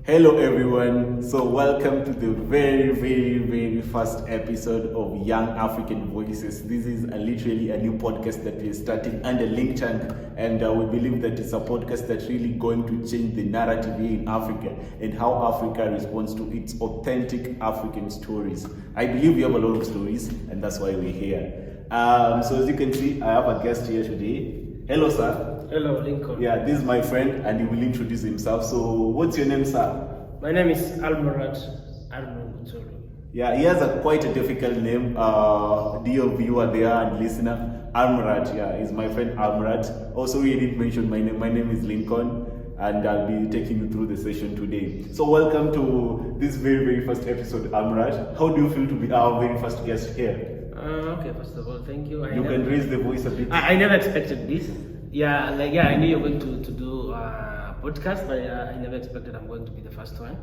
Hello everyone, so welcome to the very first episode of Young African Voices. This is literally a new podcast that we are starting under Link Tank, and we believe that it's a podcast that's really going to change the narrative here in Africa and how Africa responds to its authentic African stories. I believe we have a lot of stories, and that's why we're here. So as you can see, I have a guest here today. Hello sir. Hello, Lincoln. Yeah, this is my friend and he will introduce himself. So what's your name, sir? My name is Almarat. Yeah, he has quite a difficult name. Dear viewer there and listener, Almarat. Yeah, he's my friend Almarat. Also, he didn't mention my name. My name is Lincoln, and I'll be taking you through the session today. So welcome to this very first episode, Almarat. How do you feel to be our very first guest here? Okay, first of all, thank you. You can raise the voice a bit. I never expected this. I knew you were going to do a podcast, but I never expected I'm going to be the first one.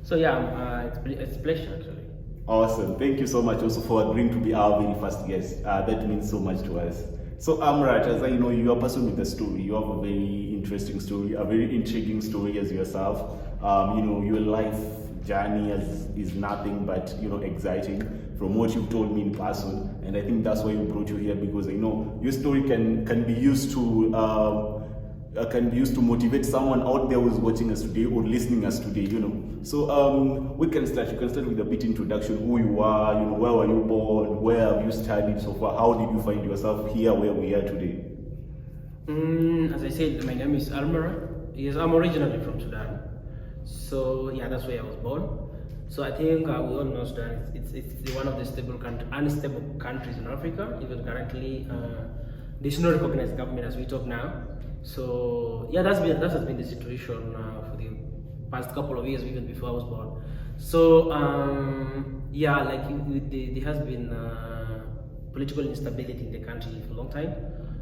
So it's a pleasure actually. Awesome. Thank you so much also for agreeing to be our very first guest. That means so much to us. So Amrat, as I know, you are a person with a story. You have a very interesting story, a very intriguing story as yourself. Your life journey is nothing but exciting from what you've told me in person, and I think that's why we brought you here, because I know your story can be used to motivate someone out there who's watching us today or listening us today. So we can start. You can start with a bit introduction: who you are, where were you born, where have you studied so far, how did you find yourself here where we are today? As I said, my name is Almarat. Yes, I'm originally from Sudan. So that's where I was born. So I think we all know Sudan. It's one of the unstable countries in Africa. Even currently, there's no recognized government as we talk now. So that has been the situation for the past couple of years, even before I was born. So there has been political instability in the country for a long time.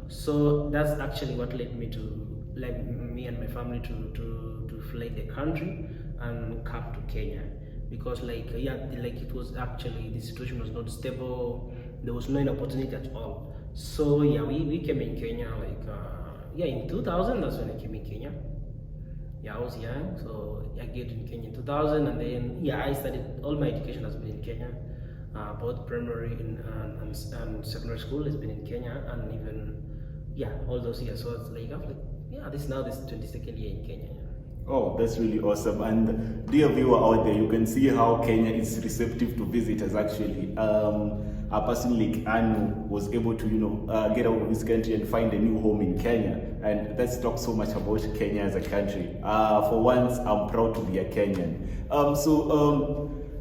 So that's actually what led me me and my family to flee the country and come to Kenya, because it was actually, the situation was not stable. There was no opportunity at all. So we came in Kenya in 2000. That's when I came in Kenya. I was young, so I get in Kenya in 2000, and then I studied. All my education has been in Kenya. Both primary and secondary school has been in Kenya, and even all those years. So it's this is 22nd year in Kenya. Oh, that's really awesome. And dear viewer out there, you can see how Kenya is receptive to visitors actually. A person like Anu was able to, get out of his country and find a new home in Kenya. And let's talk so much about Kenya as a country. For once, I'm proud to be a Kenyan.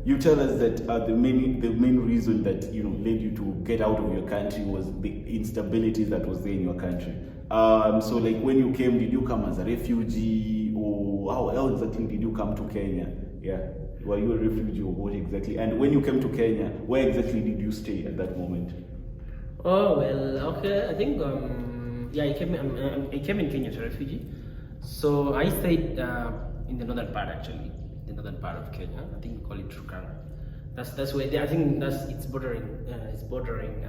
You tell us that the main reason that led you to get out of your country was the instability that was there in your country. When you came, did you come as a refugee, or how exactly did you come to Kenya? Yeah, were you a refugee or what exactly? And when you came to Kenya, where exactly did you stay at that moment? Oh well, okay. I think I came in Kenya as a refugee. So I stayed in the northern part actually. The northern part of Kenya. I think we call it Turkana. That's where it's bordering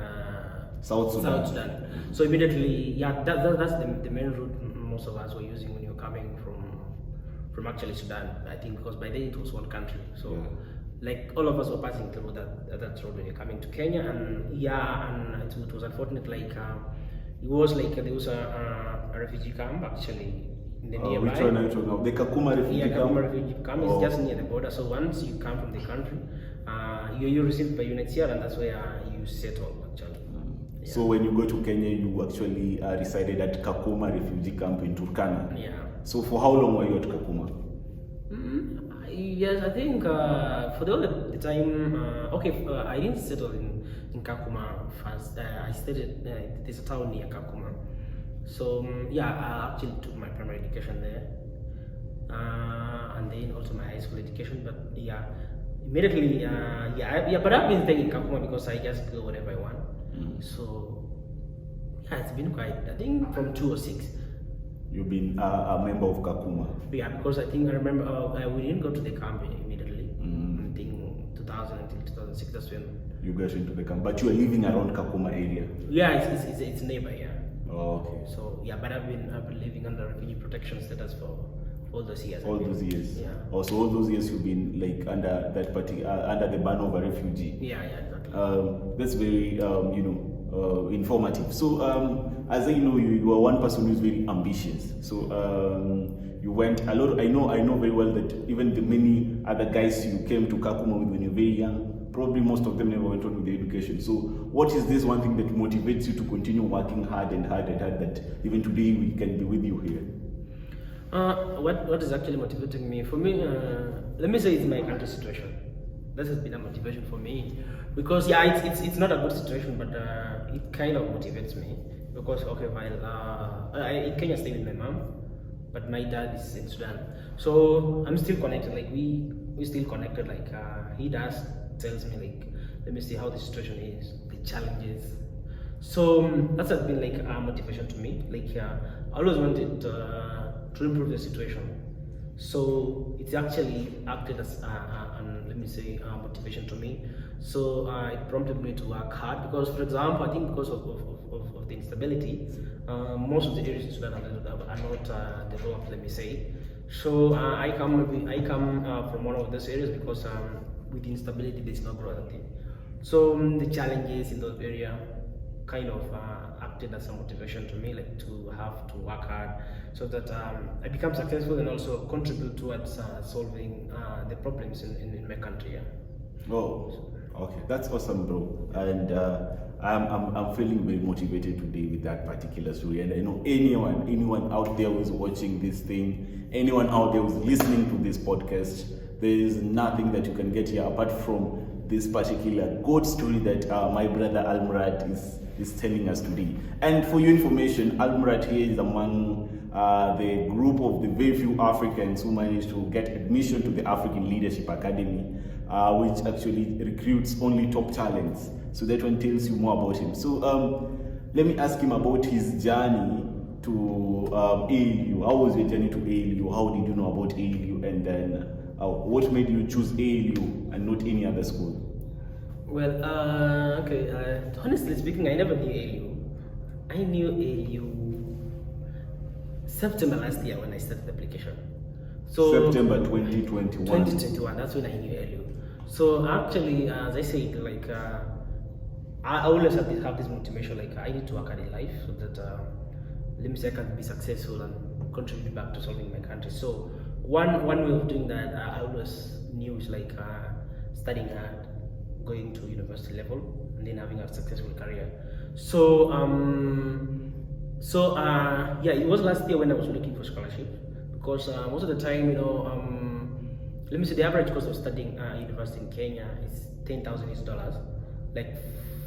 South Sudan. So immediately, that's the main route most of us were using when you're coming from actually Sudan. I think because by then it was one country. So all of us were passing through that road when you're coming to Kenya, and it was unfortunate. It was there was a refugee camp actually. Nearby. Which one are you talking about? The Kakuma refugee camp? Kakuma refugee camp is just near the border. So once you come from the country, you're received by UNHCR, and that's where you settle actually. So when you go to Kenya, you actually resided at Kakuma refugee camp in Turkana. Yeah. So for how long were you at Kakuma? Yes, I think for the time. I didn't settle in Kakuma first. I stayed there's a town near Kakuma. So I actually took my primary education there, and then also my high school education. But immediately, but I've been staying in Kakuma because I just go wherever I want. So it's been quite. I think from 2006. You've been a member of Kakuma. Yeah, because I remember we didn't go to the camp immediately. I think 2000 until 2006. That's when you got into the camp. But you are living around Kakuma area. Yeah, it's nearby. Yeah. Oh, okay. So but I've been living under refugee protection status for all those years. All those years. Yeah. Also, all those years you've been like under that under the ban of a refugee. Yeah, exactly. That's very informative. So as I know, you are one person who's very ambitious. So you went a lot. I know very well that even the many other guys you came to Kakuma with when you're very young, probably most of them never went on with the education. So what is this one thing that motivates you to continue working hard and hard and hard, that even today we can be with you here? What is actually motivating me? For me, let me say it's my country situation. That has been a motivation for me, because it's not a good situation, but it kind of motivates me, because okay, while I in Kenya stay with my mom, but my dad is in Sudan, so I'm still connected. Like we still connected. Like he tells me, like, let me see how the situation is, the challenges. So that has been like a motivation to me. Like I always wanted to improve the situation. So it's actually acted as let me say motivation to me. So it prompted me to work hard, because, for example, I think because of the instability, most of the areas in Sudan are not developed, let me say. So I come from one of those areas, because with the instability there's no growth thing. So the challenges in those areas kind of acted as a motivation to me, like to have to work hard, so that I become successful and also contribute towards solving the problems in my country. Yeah. Oh, okay, that's awesome, bro. And I'm feeling very motivated today with that particular story. And I know anyone out there who's watching this thing, anyone out there who's listening to this podcast, there is nothing that you can get here apart from this particular good story that my brother Almarat is telling us today. And for your information, Almarat here is among the group of the very few Africans who managed to get admission to the African Leadership Academy, which actually recruits only top talents. So that one tells you more about him. So let me ask him about his journey to ALU. How was your journey to ALU? How did you know about ALU? And then what made you choose ALU and not any other school? Well, okay. Honestly speaking, I never knew ALU. I knew ALU September last year when I started the application. So September 2021. 2021. That's when I knew ALU. So actually, as I said, like I always have this motivation. Like I need to work hard in life, so that let me say I can be successful and contribute back to solving my country. So one way of doing that, I always knew, is like studying hard, going to university level, and then having a successful career. So yeah, it was last year when I was looking for scholarship, because most of the time, let me say the average cost of studying university in Kenya is $10,000. Like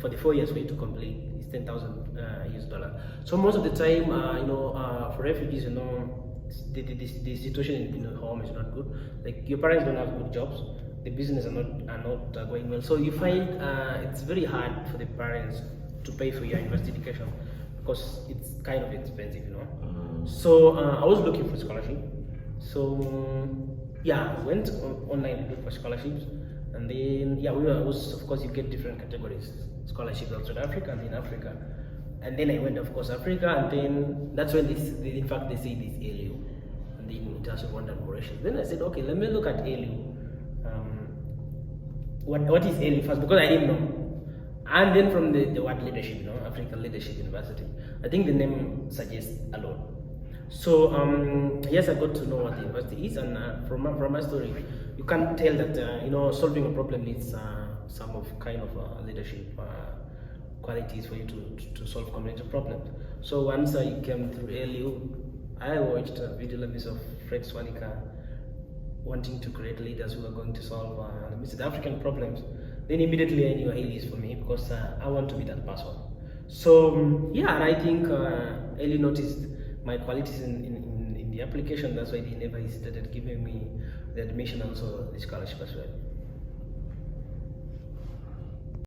for the 4 years for you to complete, it's $10,000. So most of the time, for refugees, the situation in home is not good. Like your parents don't have good jobs, the business are not going well. So you find it's very hard for the parents to pay for your university education, because it's kind of expensive, So I was looking for scholarship. So yeah, I went online to look for scholarships, and then of course you get different categories: scholarships outside Africa and in Africa. And then I went, of course, Africa, and then that's when in fact they say this ALU, and then International Wonder Operations. Then I said, okay, let me look at ALU. What is ALU first? Because I didn't know. And then from the word leadership, African Leadership University, I think the name suggests a lot. So yes, I got to know what the university is, and from my story, you can tell that solving a problem needs some of kind of leadership qualities for you to solve complex problems. So once I came through ALU, I watched video lectures of Fred Swanika wanting to create leaders who are going to solve the African problems. Then immediately I knew ALU is for me, because I want to be that person. So yeah, and I think ALU noticed my qualities in the application. That's why they never hesitated giving me the admission, also the scholarship as well.